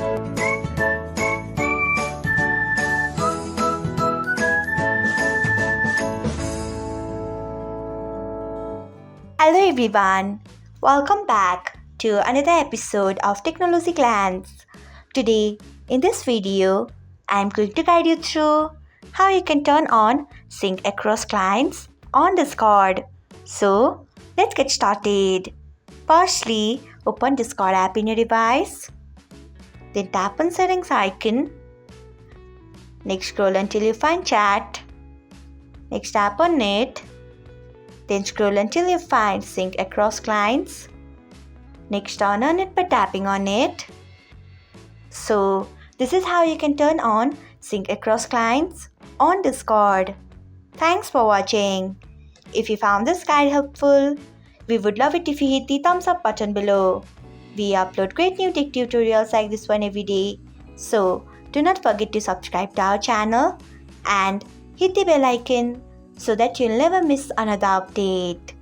Hello everyone, welcome back to another episode of Technologyglance. Today, in this video, I am going to guide you through how you can turn on sync across clients on Discord. So, let's get started. Firstly, open Discord app in your device. Then tap on settings icon. Next, scroll until you find chat. Next, tap on it. Then scroll until you find sync across clients. Next, turn on it by tapping on it. So, this is how you can turn on sync across clients on Discord. Thanks for watching. If you found this guide helpful, we would love it if you hit the thumbs up button below. We upload great new tech tutorials like this one every day. So, do not forget to subscribe to our channel and hit the bell icon so that you'll never miss another update.